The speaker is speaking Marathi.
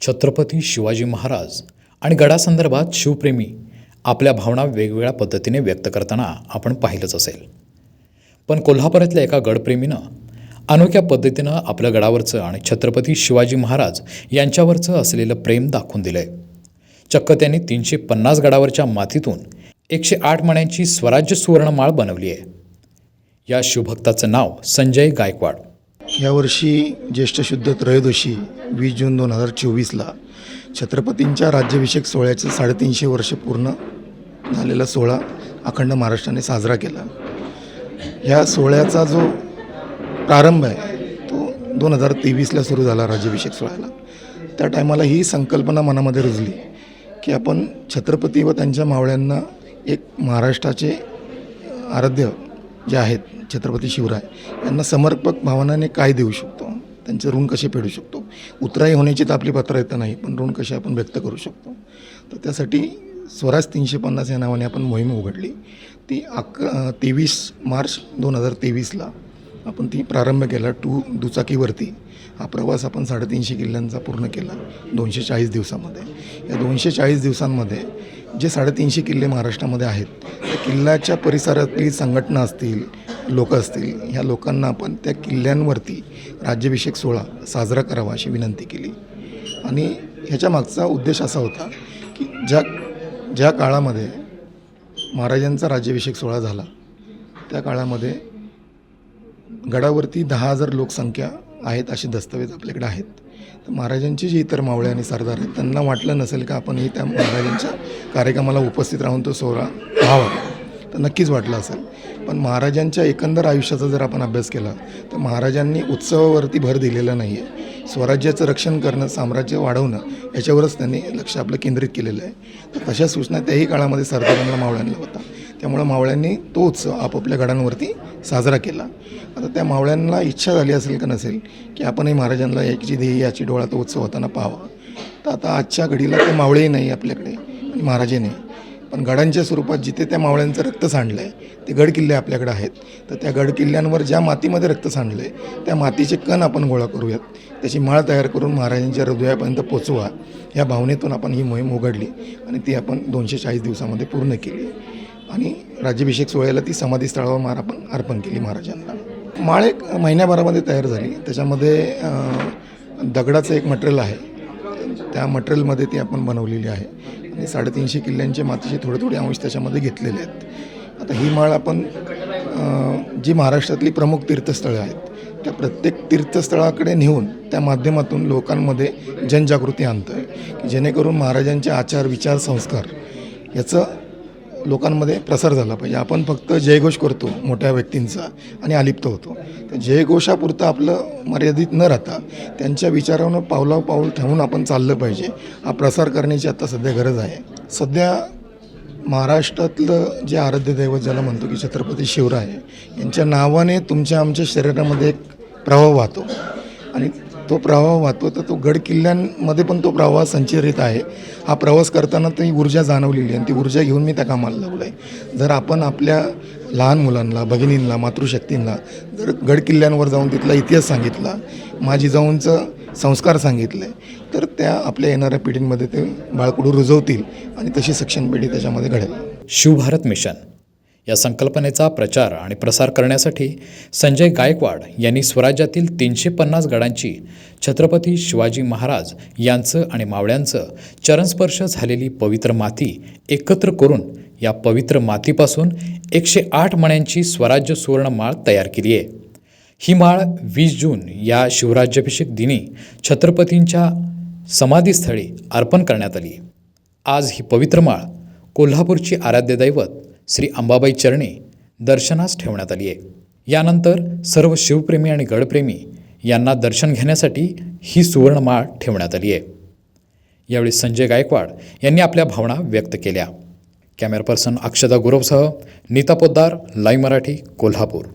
छत्रपती शिवाजी महाराज आणि गडासंदर्भात शिवप्रेमी आपल्या भावना वेगवेगळ्या पद्धतीने व्यक्त करताना आपण पाहिलंच असेल. पण कोल्हापुरातल्या एका गडप्रेमीनं अनोख्या पद्धतीनं आपल्या गडावरचं आणि छत्रपती शिवाजी महाराज यांच्यावरचं असलेलं प्रेम दाखवून दिलंय. चक्क त्यांनी 350 गडावरच्या मातीतून 108 मण्यांची स्वराज्य सुवर्णमाळ बनवली आहे. या शिवभक्ताचं नाव संजय गायकवाड. यावर्षी ज्येष्ठ शुद्ध त्रयोदशी 20 जून 2024ला छत्रपतींच्या राज्याभिषेक सोहळ्याचं 350 वर्ष पूर्ण झालेला सोहळा अखंड महाराष्ट्राने साजरा केला. या सोहळ्याचा जो प्रारंभ आहे तो 2023ला सुरू झाला राज्याभिषेक सोहळ्याला. त्या टायमाला ही संकल्पना मनामध्ये रुजली की आपण छत्रपती व त्यांच्या मावळ्यांना एक महाराष्ट्राचे आराध्य जे आहेत छत्रपती शिवराय यांना समर्पक भावनाने काय देऊ शकतो, त्यांचे ऋण कसे फेडू शकतो. उतराई होण्याची तर आपली पात्रता नाही, पण ऋण कसे आपण व्यक्त करू शकतो. तर त्यासाठी स्वराज 350 या नावाने आपण मोहीम उघडली. ती 23 मार्च 2023ला आपण ती प्रारंभ केला. दुचाकीवरती हा प्रवास आपण 350 किल्ल्यांचा पूर्ण केला 240 दिवसामध्ये. या 240 दिवसांमध्ये जे 350 किल्ले महाराष्ट्रामध्ये आहेत त्या किल्ल्याच्या परिसरातली संघटना असतील, लोक असतील, ह्या लोकांना आपण त्या किल्ल्यांवरती राज्याभिषेक सोहळा साजरा करावा अशी विनंती केली. आणि ह्याच्या मागचा उद्देश असा होता की ज्या काळामध्ये महाराजांचा राज्याभिषेक सोहळा झाला त्या काळामध्ये गडावरती 10,000 लोकसंख्या आहेत असे दस्तऐवज आपल्याकडे आहेत. तर महाराजांचे जे इतर मावळे आणि सरदार आहेत त्यांना वाटलं नसेल का आपण त्या महाराजांच्या कार्यक्रमाला उपस्थित राहून तो सोहळा पाहावा, तर नक्कीच वाटलं असेल. पण महाराजांच्या एकंदर आयुष्याचा जर आपण अभ्यास केला तर महाराजांनी उत्सवावरती भर दिलेला नाही आहे. स्वराज्याचं रक्षण करणं, साम्राज्य वाढवणं याच्यावरच त्यांनी लक्ष आपलं केंद्रित केलेलं आहे. तर तशा सूचना त्याही काळामध्ये सरदारांना मावळ्यांना होता. त्यामुळं मावळ्यांनी तो उत्सव आपापल्या गडांवरती साजरा केला. आता त्या मावळ्यांना इच्छा झाली असेल का नसेल की आपणही महाराजांना याची ध्येय याची डोळा तो उत्सव होताना पाहावा. तर आता आजच्या घडीला ते मावळेही नाही आपल्याकडे आणि महाराजही नाही, पण गडांच्या स्वरूपात जिथे त्या मावळ्यांचं रक्त सांडलं आहे ते गडकिल्ले आपल्याकडे आहेत. तर त्या गडकिल्ल्यांवर ज्या मातीमध्ये रक्त सांडलं आहे त्या मातीचे कण आपण गोळा करूयात, त्याची माळ तयार करून महाराजांच्या हृदयापर्यंत पोचवा, या भावनेतून आपण ही मोहीम उघडली आणि ती आपण 240 दिवसामध्ये पूर्ण केली. आणि राज्याभिषेक सोहळ्याला ती समाधीस्थळावर माळ आपण अर्पण केली महाराजांना. माळ एक महिन्याभरामध्ये तयार झाली. त्याच्यामध्ये दगडाचं एक मटेरियल आहे, त्या मटेरियलमध्ये ती आपण बनवलेली आहे आणि 350 किल्ल्यांचे मातीचे थोडे अंश त्याच्यामध्ये घेतलेले आहेत. आता ही माळ आपण जी महाराष्ट्रातली प्रमुख तीर्थस्थळं आहेत त्या प्रत्येक तीर्थस्थळाकडे नेऊन त्या माध्यमातून लोकांमध्ये जनजागृती आणतो आहे की जेणेकरून महाराजांचे आचार, विचार, संस्कार याचं लोकांमध्ये प्रसार झाला पाहिजे. आपण फक्त जयघोष करतो मोठ्या व्यक्तींचा आणि अलिप्त होतो. तर जयघोषापुरतं आपलं मर्यादित न राहता त्यांच्या विचारावर पाऊल ठेवून आपण चाललं पाहिजे. हा प्रसार करण्याची आता सध्या गरज आहे. सध्या महाराष्ट्रातलं जे आराध्य दैवत ज्याला म्हणतो की छत्रपती शिवराय यांच्या नावाने तुमच्या आमच्या शरीरामध्ये एक प्रवाह वाहतो आणि तो प्रवाह वाहतो तर तो गड किल्ल्यांमध्ये पण तो प्रवाह संचरित आहे. हा प्रवास करताना ती ऊर्जा जाणवलेली आणि ती ऊर्जा घेऊन मी त्या कामाला लागलो आहे. जर आपण आपल्या लहान मुलांना, भगिनींना, मातृशक्तींना जर गड किल्ल्यांवर जाऊन तिथला इतिहास सांगितला, माझी जाऊनचं संस्कार सांगितले तर त्या आपल्या येणाऱ्या पिढींमध्ये ते बाळकडू रुजवतील आणि तशी सक्षम पिढी त्याच्यामध्ये घडेल. शिवभारत मिशन या संकल्पनेचा प्रचार आणि प्रसार करण्यासाठी संजय गायकवाड यांनी स्वराज्यातील 350 गडांची छत्रपती शिवाजी महाराज यांचं आणि मावळ्यांचं चरणस्पर्श झालेली पवित्र माती एकत्र करून या पवित्र मातीपासून 108 मण्यांची स्वराज्य सुवर्ण माळ तयार केली आहे. ही माळ 20 जून या शिवराज्याभिषेक दिनी छत्रपतींच्या समाधीस्थळी अर्पण करण्यात आली. आज ही पवित्र माळ कोल्हापूरची आराध्य दैवत श्री अंबाबाई चरणी दर्शनास ठेवण्यात आली आहे. यानंतर सर्व शिवप्रेमी आणि गडप्रेमी यांना दर्शन घेण्यासाठी ही सुवर्णमाळ ठेवण्यात आली आहे. यावेळी संजय गायकवाड यांनी आपल्या भावना व्यक्त केल्या. कॅमेरा पर्सन अक्षता गुरवसह नीता पोद्दार, लाईव्ह मराठी, कोल्हापूर.